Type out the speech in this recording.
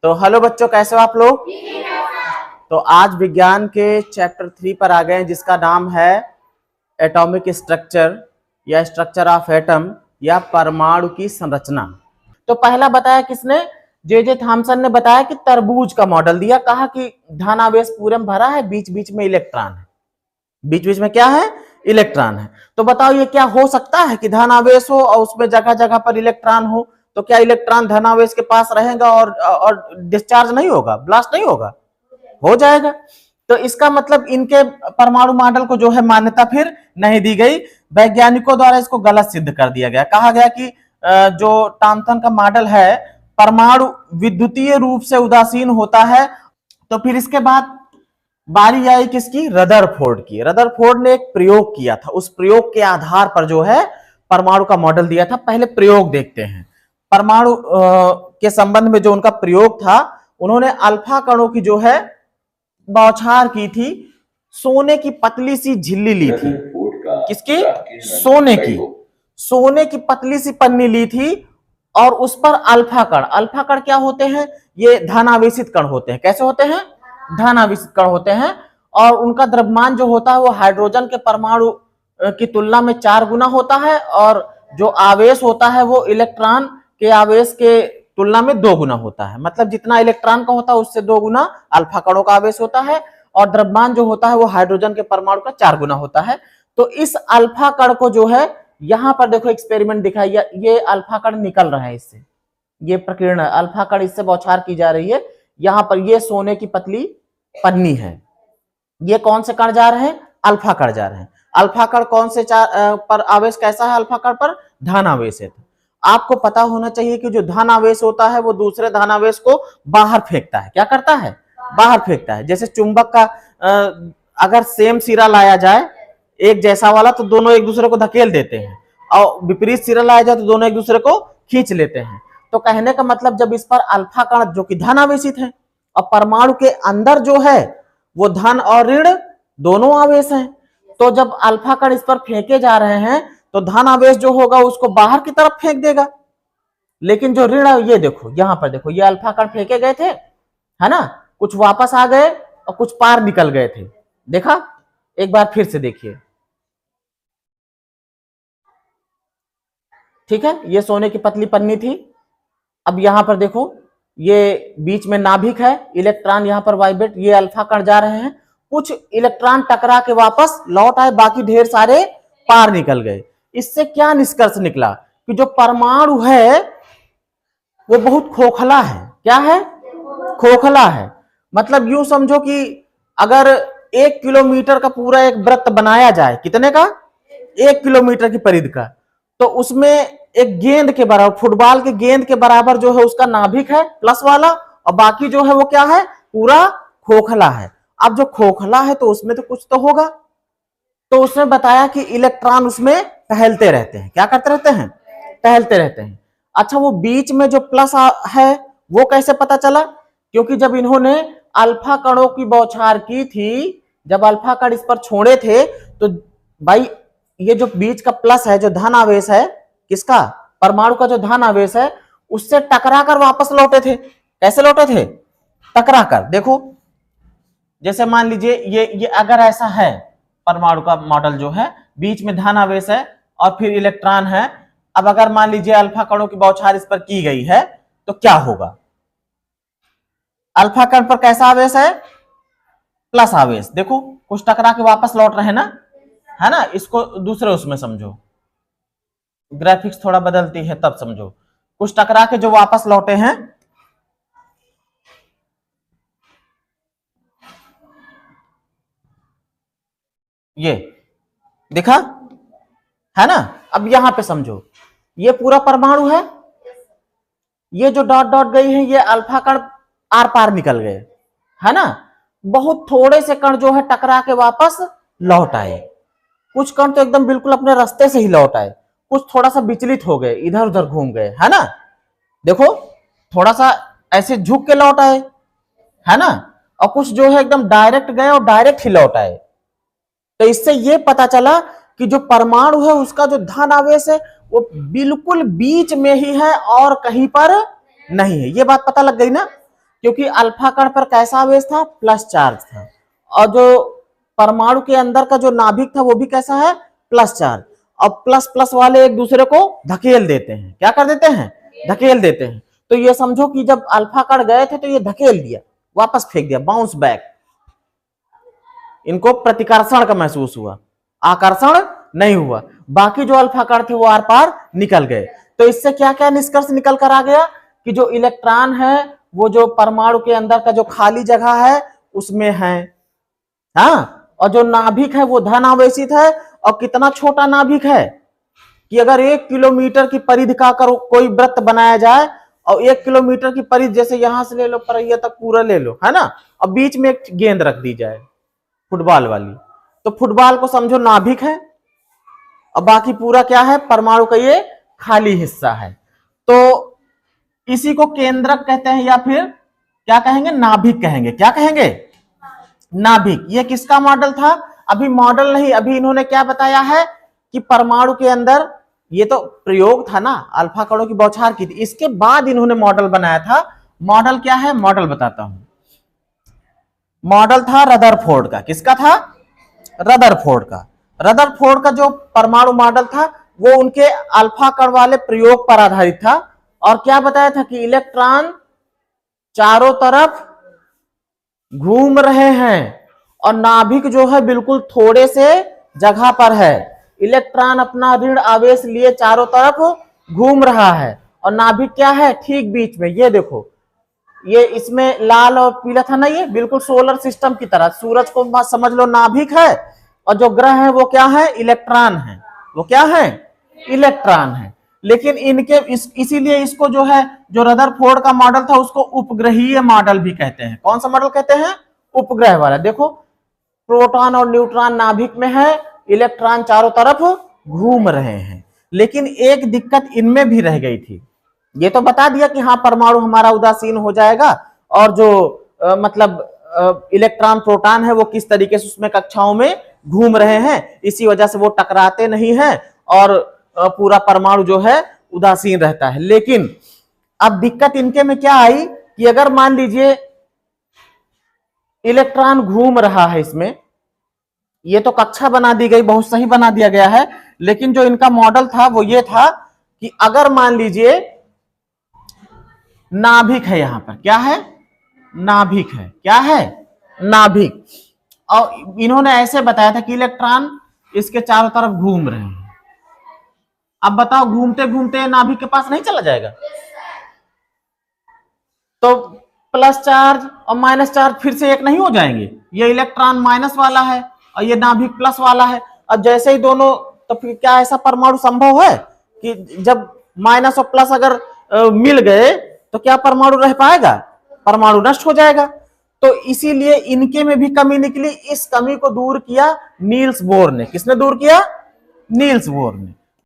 तो हेलो बच्चों, कैसे हो आप लोग। तो आज विज्ञान के चैप्टर 3 पर आ गए हैं, जिसका नाम है एटॉमिक स्ट्रक्चर या स्ट्रक्चर ऑफ एटम या परमाणु की संरचना। तो पहला बताया किसने, जे थॉमसन ने बताया कि तरबूज का मॉडल दिया, कहा कि धनावेश पूरे में भरा है, बीच बीच में इलेक्ट्रॉन है। बीच बीच में क्या है, इलेक्ट्रॉन है। तो बताओ ये क्या हो सकता है कि धनावेश हो और उसमें जगह जगह पर इलेक्ट्रॉन हो। तो क्या इलेक्ट्रॉन धनावेश के पास रहेगा और डिस्चार्ज नहीं होगा, ब्लास्ट नहीं होगा, हो जाएगा। तो इसका मतलब इनके परमाणु मॉडल को जो है मान्यता फिर नहीं दी गई, वैज्ञानिकों द्वारा इसको गलत सिद्ध कर दिया गया। कहा गया कि जो थॉमसन का मॉडल है परमाणु विद्युतीय रूप से उदासीन होता है। तो फिर इसके बाद बारी आई किसकी, रदरफोर्ड की। रदरफोर्ड ने एक प्रयोग किया था, उस प्रयोग के आधार पर जो है परमाणु का मॉडल दिया था। पहले प्रयोग देखते हैं। परमाणु के संबंध में जो उनका प्रयोग था, उन्होंने अल्फा कणों की जो है बौछार की थी, सोने की पतली सी झिल्ली ली थी। किसकी, सोने की पतली सी पन्नी ली थी और उस पर अल्फा कण क्या होते हैं, ये धनावेशित कण होते हैं। कैसे होते हैं, धनावेशित कण होते हैं। और उनका द्रव्यमान जो होता है वो हाइड्रोजन के परमाणु की तुलना में 4 गुना होता है, और जो आवेश होता है वो इलेक्ट्रॉन के आवेश के तुलना में 2 गुना होता है। मतलब जितना इलेक्ट्रॉन का होता है उससे 2 गुना अल्फा कणों का आवेश होता है, और द्रव्यमान जो होता है वो हाइड्रोजन के परमाणु का 4 गुना होता है। तो इस अल्फा कण को जो है, यहां पर देखो एक्सपेरिमेंट दिखाई, ये अल्फा कण निकल रहा है इससे, ये प्रकीर्ण अल्फा कण इससे बौछार की जा रही है। यहां पर ये सोने की पतली पन्नी है, ये कौन से कण जा रहे हैं, अल्फा कण जा रहे हैं। अल्फा कण कौन से पर आवेश कैसा है, अल्फा कण पर धन आवेश है। आपको पता होना चाहिए कि जो धन आवेश होता है वो दूसरे धन आवेश को बाहर फेंकता है। क्या करता है, बाहर फेंकता है। जैसे चुंबक का अगर सेम सिरा लाया जाए एक जैसा वाला, तो दोनों एक दूसरे को धकेल देते हैं, और विपरीत सिरा लाया जाए तो दोनों एक दूसरे को खींच लेते हैं। तो कहने का मतलब जब इस पर अल्फा कण जो कि धन आवेशित है, और परमाणु के अंदर जो है वो धन और ऋण दोनों आवेश हैं, तो जब अल्फा कण इस पर फेंके जा रहे हैं तो धन आवेश जो होगा उसको बाहर की तरफ फेंक देगा। लेकिन जो ऋण, ये देखो यहां पर देखो, ये अल्फा कण फेंके गए थे, है ना, कुछ वापस आ गए और कुछ पार निकल गए थे। देखा, एक बार फिर से देखिए। ठीक है, ये सोने की पतली पन्नी थी। अब यहां पर देखो, ये बीच में नाभिक है, इलेक्ट्रॉन यहां पर वाइब्रेट, ये अल्फा कण जा रहे हैं, कुछ इलेक्ट्रॉन टकरा के वापस लौट आए, बाकी ढेर सारे पार निकल गए। इससे क्या निष्कर्ष निकला कि जो परमाणु है वो बहुत खोखला है। क्या है, खोखला है। मतलब यूं समझो कि अगर 1 किलोमीटर का पूरा एक वृत्त बनाया जाए, कितने का, 1 किलोमीटर की परिधि का, तो उसमें एक गेंद के बराबर, फुटबॉल के गेंद के बराबर जो है उसका नाभिक है प्लस वाला, और बाकी जो है वो क्या है, पूरा खोखला है। अब जो खोखला है तो उसमें तो कुछ तो होगा। तो उसने बताया कि इलेक्ट्रॉन उसमें टहलते रहते हैं। क्या करते रहते हैं, टहलते रहते हैं। अच्छा, वो बीच में जो प्लस है वो कैसे पता चला, क्योंकि जब इन्होंने अल्फा कणों की बौछार की थी, जब अल्फा कण इस पर छोड़े थे, तो भाई ये जो बीच का प्लस है, जो धन आवेश है, किसका, परमाणु का जो धन आवेश है, उससे टकरा कर वापस लौटे थे। कैसे लौटे थे, टकरा कर। देखो, जैसे मान लीजिए ये अगर ऐसा है, परमाणु का मॉडल जो है, बीच में धन आवेश है और फिर इलेक्ट्रॉन है। अब अगर मान लीजिए अल्फा कणों की बौछार इस पर की गई है तो क्या होगा, अल्फा कण पर कैसा आवेश है, प्लस आवेश। देखो कुछ टकरा के वापस लौट रहे हैं ना, है ना। इसको दूसरे उसमें समझो, ग्राफिक्स थोड़ा बदलती है तब समझो। कुछ टकरा के जो वापस लौटे हैं, ये देखा, है ना। अब यहां पे समझो, ये पूरा परमाणु है, ये जो डॉट डॉट गई है ये अल्फा कण आर पार निकल गए, है ना। बहुत थोड़े से कण जो है टकरा के वापस लौट आए। कुछ कण तो एकदम बिल्कुल अपने रास्ते से ही लौट आए, कुछ थोड़ा सा विचलित हो गए, इधर उधर घूम गए, है ना। देखो थोड़ा सा ऐसे झुक के लौट आए, है ना, और कुछ जो है एकदम डायरेक्ट गए और डायरेक्ट ही लौट आए। तो इससे ये पता चला कि जो परमाणु है उसका जो धन आवेश है वो बिल्कुल बीच में ही है और कहीं पर नहीं है। ये बात पता लग गई ना। क्योंकि अल्फा कण पर कैसा आवेश था, प्लस चार्ज था, और जो परमाणु के अंदर का जो नाभिक था वो भी कैसा है, प्लस चार्ज। अब प्लस प्लस वाले एक दूसरे को धकेल देते हैं, क्या कर देते हैं, धकेल देते हैं। तो ये समझो कि जब अल्फा कण गए थे तो ये धकेल दिया, वापस फेंक दिया, बाउंस बैक। इनको प्रतिकर्षण का महसूस हुआ, आकर्षण नहीं हुआ। बाकी जो अल्फा कण थे वो आर पार निकल गए। तो इससे क्या क्या निष्कर्ष निकल कर आ गया कि जो इलेक्ट्रॉन है वो जो परमाणु के अंदर का जो खाली जगह है उसमें है, हाँ, और जो नाभिक है वो धन आवेशित है। और कितना छोटा नाभिक है कि अगर 1 किलोमीटर की परिधि का कोई वृत्त बनाया जाए और 1 किलोमीटर की परिधि, जैसे यहां से ले लो परैया तक पूरा ले लो, है ना, और बीच में एक गेंद रख दी जाए फुटबॉल वाली, तो फुटबॉल को समझो नाभिक है और बाकी पूरा क्या है, परमाणु का ये खाली हिस्सा है। तो इसी को केंद्रक कहते हैं या फिर क्या कहेंगे, नाभिक कहेंगे। क्या कहेंगे, नाभिक। ये किसका मॉडल था, अभी मॉडल नहीं, अभी इन्होंने क्या बताया है कि परमाणु के अंदर, ये तो प्रयोग था ना, अल्फा कणों की बौछार की थी, इसके बाद इन्होंने मॉडल बनाया था। मॉडल क्या है, मॉडल बताता हूं। मॉडल था रदरफोर्ड का, किसका था, रदरफोर्ड का। रदरफोर्ड का जो परमाणु मॉडल था वो उनके अल्फा कण वाले प्रयोग पर आधारित था। और क्या बताया था कि इलेक्ट्रॉन चारों तरफ घूम रहे हैं और नाभिक जो है बिल्कुल थोड़े से जगह पर है। इलेक्ट्रॉन अपना ऋण आवेश लिए चारों तरफ घूम रहा है और नाभिक क्या है, ठीक बीच में। ये देखो, ये इसमें लाल और पीला था ना, ये बिल्कुल सोलर सिस्टम की तरह, सूरज को समझ लो नाभिक है और जो ग्रह है वो क्या है, इलेक्ट्रॉन है। वो क्या है, इलेक्ट्रॉन है। लेकिन इनके इसीलिए इसको जो है, जो रदरफोर्ड का मॉडल था उसको उपग्रहीय मॉडल भी कहते हैं। कौन सा मॉडल कहते हैं, उपग्रह वाला। देखो, प्रोटॉन और न्यूट्रॉन नाभिक में है, इलेक्ट्रॉन चारों तरफ घूम रहे हैं। लेकिन एक दिक्कत इनमें भी रह गई थी। ये तो बता दिया कि हाँ परमाणु हमारा उदासीन हो जाएगा और जो मतलब इलेक्ट्रॉन प्रोटॉन है वो किस तरीके से उसमें कक्षाओं में घूम रहे हैं, इसी वजह से वो टकराते नहीं हैं और पूरा परमाणु जो है उदासीन रहता है। लेकिन अब दिक्कत इनके में क्या आई कि अगर मान लीजिए इलेक्ट्रॉन घूम रहा है इसमें, ये तो कक्षा बना दी गई, बहुत सही बना दिया गया है, लेकिन जो इनका मॉडल था वो ये था कि अगर मान लीजिए नाभिक है, यहां पर क्या है, नाभिक है, क्या है, नाभिक, और इन्होंने ऐसे बताया था कि इलेक्ट्रॉन इसके चारों तरफ घूम रहे हैं। अब बताओ, घूमते घूमते नाभिक के पास नहीं चला जाएगा? तो प्लस चार्ज और माइनस चार्ज फिर से एक नहीं हो जाएंगे? ये इलेक्ट्रॉन माइनस वाला है और ये नाभिक प्लस वाला है। अब जैसे ही दोनों, तो फिर क्या ऐसा परमाणु संभव है कि जब माइनस और प्लस अगर मिल गए तो क्या परमाणु रह पाएगा? परमाणु नष्ट हो जाएगा। तो इसीलिए इनके में भी कमी निकली। इस कमी को दूर किया नील्स बोर ने। किसने दूर किया? नील्स बोर ने।